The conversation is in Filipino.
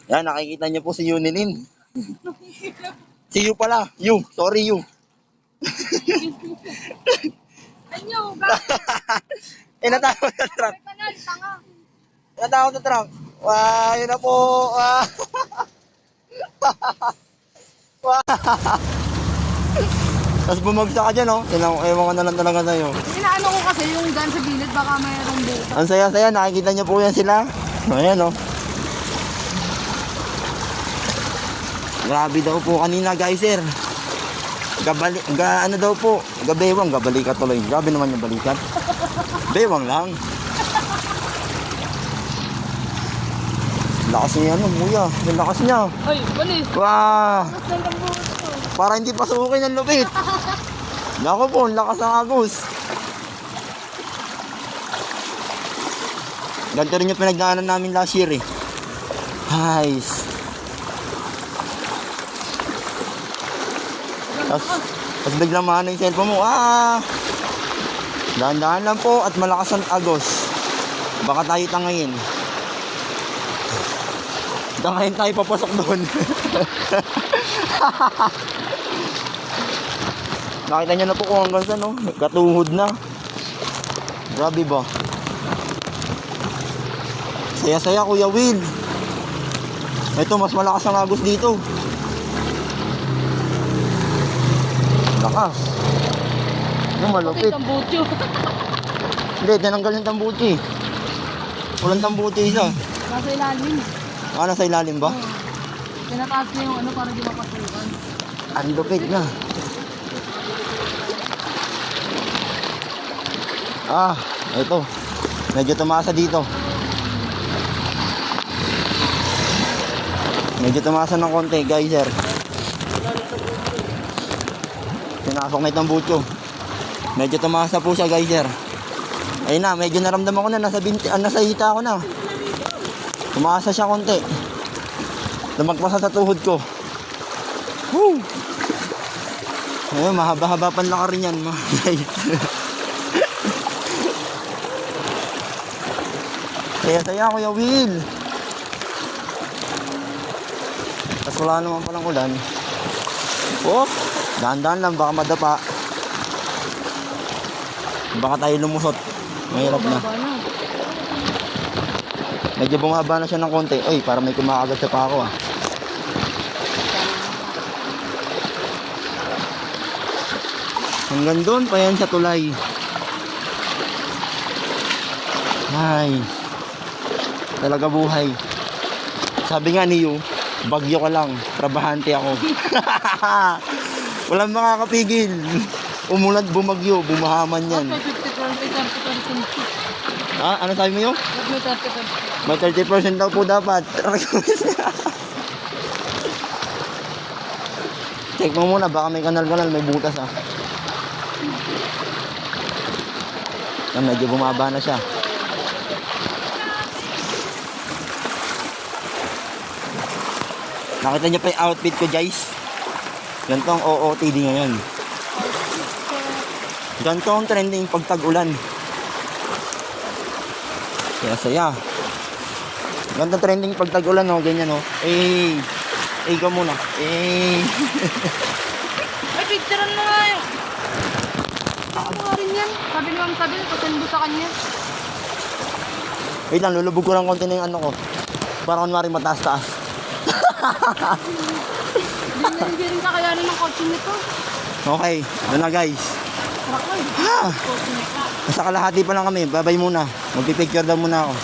Yan, nakikita niyo po si Yunilin. Si Yu pala. Yu. Sorry, Yu. Anyo, bakit? Natawag na truck. May kanal, tanga. Natawag na truck. Wow, yun na po. Wow. Wow. Tapos bumagsak ka dyan, oh. Ewan ko na lang talaga sa'yo. Inaano ko kasi yung dyan sa gilid, baka mayroong buta. Ang saya-saya, nakikita niyo po yan sila. Ayan, oh. Grabe daw po kanina, guys, sir. Ano daw po? Gabewang, gabalikat tuloy. Grabe naman yung balikat. Bewang lang. Lakas niya, ano, kuya. Yung lakas niya. Ay, balis. Wow. Mas lang ang buto. Para hindi pasukin ang lupit. Naku po, ang lakas ng agos. Ganito rin yung pinagdaanan namin last year, eh. Nice. Tapos biglang mahana yung cellphone mo. Dahan-dahan lang po at malakas ang agos. Baka tayo tangayin. Tangayin tayo papasok doon. Nakita niyo na po kung hanggang saan, no? Katuhod na. Grabe ba? Saya-saya, Kuya Will. Ito, mas malakas ang agos dito. Lakas. Ano, malupit. Tambutyo. Hindi, tinanggal yung tambuti. Walang tambuti isa. Nasa ilalim. Nasa ilalim ba? Tinataas niya yung ano para di mapasukan. Ang lupit na. Ito. Medyo tumasa dito. Medyo tumasa ng konti, guys, sir. Pinasok na itong butyo. Medyo tumasa po siya, guys, sir. Ayun na, medyo naramdaman ko na. Nasa hita ko na. Tumasa siya konti. Lumagpas sa tuhod ko. Woo! Ayun, mahaba-haba panlaka rin yan, mga guys. Saya-saya, Kuya Will. Tapos wala naman palang ulan. Oh, dahan-dahan lang, baka madapa. Baka tayo lumusot. Mahirap na. Medyo bumaba na siya ng konti. Oy, para may kumakagat sa pa ako, ah. Hanggang doon pa yan sa tulay. Nice. Talaga buhay. Sabi nga ni Yu, bagyo ka lang, trabahante ako. Walang makakapigil. Umulan, bumagyo, bumahaman yan. Ano sabi mo yun? May 30% daw po dapat. Check mo muna, baka may kanal-kanal, may butas, ah. Medyo bumaba na siya. Nakita niyo pa yung outfit ko, guys. Ganito ang OOTD ngayon. Ganito ang trending pag tag-ulan. Saya-saya. Ganito trending pag tag-ulan, oh. Ganyan, oh. Ikaw muna. Ay, picturean mo nga yun. Ano nga rin yan? Sabi ni Ma'am Tabel, pasendo sa kanya. Wait lang, lulubog ko lang konti na yung ano ko. Para kunwari mataas-taas. Hindi rin kakayanin ng kotse nito. Okay, doon na, guys. Tara ko, Nasa kalahati pa lang kami. Babay muna. Magpipicture daw muna ako.